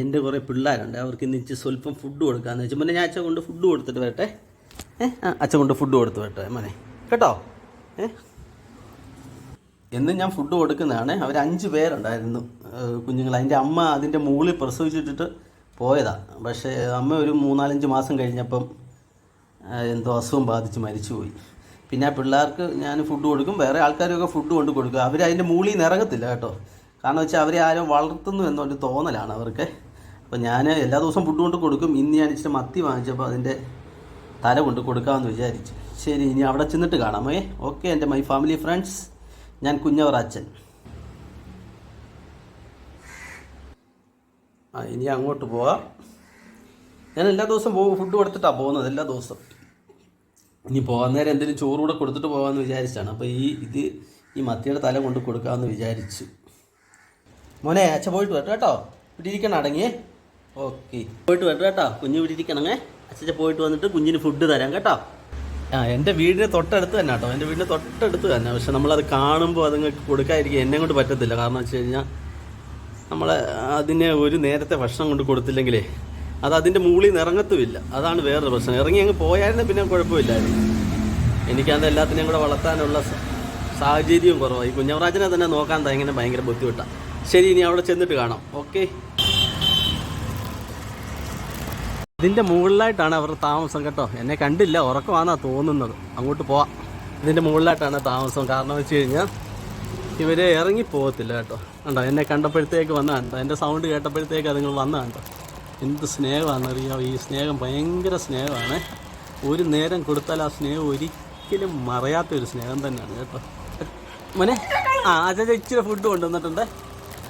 എൻ്റെ കുറേ പിള്ളേരുണ്ട്, അവർക്ക് ഇന്ന് ഇച്ചിരി സ്വല്പം ഫുഡ് കൊടുക്കാമെന്ന് വെച്ചാൽ മോനെ ഞാൻ അച്ഛൻ കൊണ്ട് ഫുഡ് കൊടുത്തിട്ട് വരട്ടെ. അച്ഛൻ കൊണ്ട് ഫുഡ് കൊടുത്ത് വരട്ടെ മോനെ, കേട്ടോ. എന്നും ഞാൻ ഫുഡ് കൊടുക്കുന്നതാണ്. അവർ 5 പേരുണ്ടായിരുന്നു കുഞ്ഞുങ്ങൾ. അതിൻ്റെ അമ്മ അതിൻ്റെ മുകളിൽ പ്രസവിച്ചിട്ടിട്ട് പോയതാണ്. പക്ഷേ അമ്മ ഒരു 3-4-5 മാസം കഴിഞ്ഞപ്പം എന്തോ അസുഖം ബാധിച്ച് മരിച്ചുപോയി. പിന്നെ ആ പിള്ളേർക്ക് ഞാൻ ഫുഡ് കൊടുക്കും, വേറെ ആൾക്കാരൊക്കെ ഫുഡ് കൊണ്ട് കൊടുക്കും. അവർ അതിൻ്റെ മുകളിൽ നിന്ന് ഇറങ്ങത്തില്ല കേട്ടോ. കാരണം വെച്ചാൽ അവരെ ആരോ വളർത്തുന്നു എന്നൊരു തോന്നലാണ് അവർക്ക്. അപ്പോൾ ഞാൻ എല്ലാ ദിവസവും ഫുഡ് കൊണ്ട് കൊടുക്കും. ഇന്ന് ഞാൻ ഇച്ചിരി മത്തി വാങ്ങിച്ചപ്പോൾ അതിൻ്റെ തല കൊണ്ട് കൊടുക്കാമെന്ന് വിചാരിച്ചു. ശരി, ഇനി അവിടെ ചെന്നിട്ട് കാണാമേ. ഓക്കെ എൻ്റെ മൈ ഫാമിലി ഫ്രണ്ട്സ്, ഞാൻ കുഞ്ഞവർ അച്ഛൻ. ഇനി അങ്ങോട്ട് പോവാം. ഞാൻ എല്ലാ ദിവസവും ഫുഡ് കൊടുത്തിട്ടാണ് പോകുന്നത്, എല്ലാ ദിവസവും. ഇനി പോകാൻ നേരം എന്തെങ്കിലും ചോറ് കൂടെ കൊടുത്തിട്ട് പോകാമെന്ന് വിചാരിച്ചാണ്. അപ്പോൾ ഈ മത്തിയുടെ തല കൊണ്ട് കൊടുക്കാമെന്ന് വിചാരിച്ചു. മോനെ അച്ഛൻ പോയിട്ട് വരട്ടെ കേട്ടോ. ഇവിടെ ഇരിക്കണം അടങ്ങിയേ. ഓക്കെ, പോയിട്ട് വരട്ടെ കേട്ടോ. കുഞ്ഞ് ഇവിടെ ഇരിക്കണങ്ങേ. അച്ഛൻ പോയിട്ട് വന്നിട്ട് കുഞ്ഞിന് ഫുഡ് തരാം കേട്ടോ. എൻ്റെ വീടിന് തൊട്ടടുത്ത് തന്നെ കേട്ടോ, എൻ്റെ വീടിന് തൊട്ടടുത്ത് തന്നെ. പക്ഷെ നമ്മളത് കാണുമ്പോൾ അതുങ്ങൾക്ക് കൊടുക്കാതിരിക്കുക എന്നെ കൊണ്ട് പറ്റത്തില്ല. കാരണം വെച്ച് കഴിഞ്ഞാൽ നമ്മൾ അതിന് ഒരു നേരത്തെ ഭക്ഷണം കൊണ്ട് കൊടുത്തില്ലെങ്കിലേ അത് അതിൻ്റെ മുകളിൽ നിന്ന് ഇറങ്ങത്തുമില്ല. അതാണ് വേറൊരു പ്രശ്നം. ഇറങ്ങി അങ്ങ് പോയായിരുന്നു പിന്നെ കുഴപ്പമില്ലായിരുന്നു. എനിക്കത് എല്ലാത്തിനെയും കൂടെ വളർത്താനുള്ള സാഹചര്യവും കുറവായി. കുഞ്ഞവറാജനെ തന്നെ നോക്കാൻ ഇങ്ങനെ ഭയങ്കര ബുദ്ധിമുട്ടാണ്. ശരി, ഇനി അവിടെ ചെന്നിട്ട് കാണാം. ഓക്കെ, ഇതിൻ്റെ മുകളിലായിട്ടാണ് അവരുടെ താമസം കേട്ടോ. എന്നെ കണ്ടില്ല, ഉറക്കമാണെന്നാണ് തോന്നുന്നത്. അങ്ങോട്ട് പോവാം. ഇതിൻ്റെ മുകളിലായിട്ടാണ് താമസം. കാരണം വെച്ച് കഴിഞ്ഞാൽ ഇവർ ഇറങ്ങിപ്പോകത്തില്ല കേട്ടോ. കണ്ടോ, എന്നെ കണ്ടപ്പോഴത്തേക്ക് വന്നതാണ് കേട്ടോ. എൻ്റെ സൗണ്ട് കേട്ടപ്പോഴത്തേക്ക് അതുങ്ങൾ വന്നതാണ് കേട്ടോ. എന്ത് സ്നേഹമാണെന്നറിയാം. ഈ സ്നേഹം ഭയങ്കര സ്നേഹമാണ്. ഒരു നേരം കൊടുത്താൽ ആ സ്നേഹം ഒരിക്കലും മറയാത്തൊരു സ്നേഹം തന്നെയാണ് കേട്ടോ. മോനെ അച്ഛൻ ഇച്ചിരി ഫുഡ് കൊണ്ടുവന്നിട്ടുണ്ട്.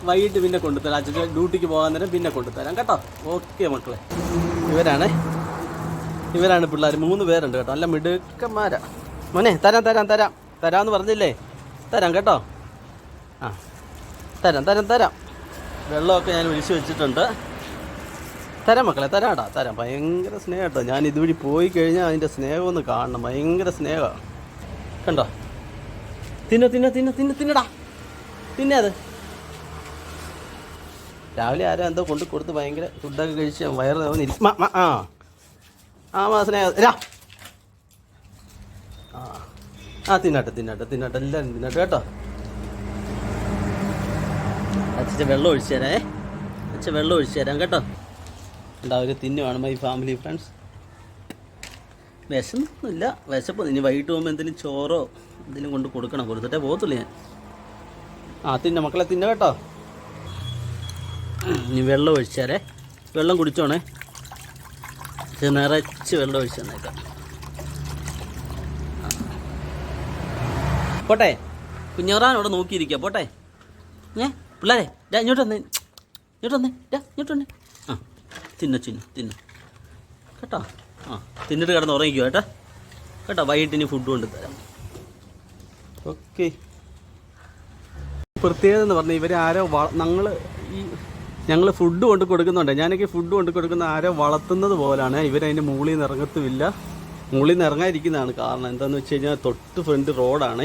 വൈകിട്ട് പിന്നെ കൊണ്ടുതരാം. അച്ഛൻ ഡ്യൂട്ടിക്ക് പോകാൻ നേരം പിന്നെ കൊണ്ടുതരാം കേട്ടോ. ഓക്കെ മക്കളെ, ഇവരാണ് പിള്ളേർ. 3 പേരുണ്ട് കേട്ടോ. നല്ല മിടുക്കന്മാരാ. മോനെ തരാമെന്ന് പറഞ്ഞില്ലേ? തരാം കേട്ടോ. തരാം. വെള്ളമൊക്കെ ഞാൻ ഒഴിച്ച് വെച്ചിട്ടുണ്ട്. തരാം മക്കളെ, തരാം. ഭയങ്കര സ്നേഹം കേട്ടോ. ഞാൻ ഇതുവഴി പോയി കഴിഞ്ഞാൽ അതിൻ്റെ സ്നേഹം ഒന്ന് കാണണം. ഭയങ്കര സ്നേഹമാണ് കണ്ടോ. തിന്നടാ, അത് രാവിലെ ആരോ എന്തോ കൊണ്ട് കൊടുത്ത് ഭയങ്കര ഫുഡൊക്കെ കഴിച്ച് വയറ് സ്നേഹം. തിന്നട്ടെ എല്ലാവരും തിന്നട്ടെ കേട്ടോ. അച്ഛൻ വെള്ളം ഒഴിച്ചു തരാം കേട്ടോ. എല്ലാവരും തിന്നുവാണ് മൈ ഫാമിലി ഫ്രണ്ട്സ്. വിശന്നില്ല, വിശപ്പ്. ഇനി വൈകിട്ട് പോകുമ്പോൾ എന്തെങ്കിലും ചോറോ എന്തെങ്കിലും കൊണ്ട് കൊടുക്കണം. കൊടുത്തിട്ടേ പോകത്തുള്ളൂ ഞാൻ. തിന്ന മക്കളെ, തിന്ന കേട്ടോ. ഇനി വെള്ളം ഒഴിച്ചാലേ, വെള്ളം കുടിച്ചോണേ. നിറച്ച് വെള്ളം ഒഴിച്ച് തന്നേക്കാം. പോട്ടെ, കുഞ്ഞവറാൻ അവിടെ നോക്കിയിരിക്കുക. പോട്ടെ പിള്ളേരെ, ഇങ്ങോട്ട് വന്നേ. തിന്നു കേട്ടോ. തിന്നിട്ട് കിടന്ന് ഉറങ്ങിക്കോ കേട്ടോ. വൈകിട്ട് ഇനി ഫുഡ് കൊണ്ട് തരാം. ഓക്കെ. പ്രത്യേകത എന്ന് പറഞ്ഞാൽ ഇവരെ ആരോ ഞങ്ങൾ ഫുഡ് കൊണ്ട് കൊടുക്കുന്നുണ്ട്. ഞാനൊക്കെ ഫുഡ് കൊണ്ട് കൊടുക്കുന്ന ആരോ വളർത്തുന്നത് പോലാണ്. ഇവരതിൻ്റെ മുകളിൽ നിന്ന് ഇറങ്ങത്തുമില്ല. മുകളിൽ നിന്ന് ഇറങ്ങാതിരിക്കുന്നതാണ് കാരണം. എന്താണെന്ന് വെച്ച് കഴിഞ്ഞാൽ തൊട്ട് ഫ്രണ്ട് റോഡാണ്.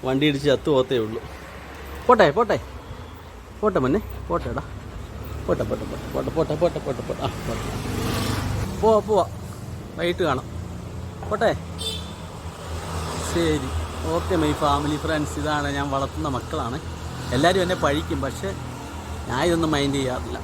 വണ്ടി ഇടിച്ച് ചത്തു പോകത്തേ ഉള്ളൂ. പോട്ടെ മോനെ, പോട്ടെടാ. പോട്ടെ. പോവാ. വൈകിട്ട് കാണാം. പോട്ടെ. ശരി, ഓക്കെ മൈ ഫാമിലി ഫ്രണ്ട്സ്. ഇതാണ് ഞാൻ വളർത്തുന്ന മക്കളാണ്. എല്ലാവരും എന്നെ പഴിക്കും, പക്ഷേ ഞാൻ ഇതൊന്നും മൈൻഡ് ചെയ്യാറില്ല.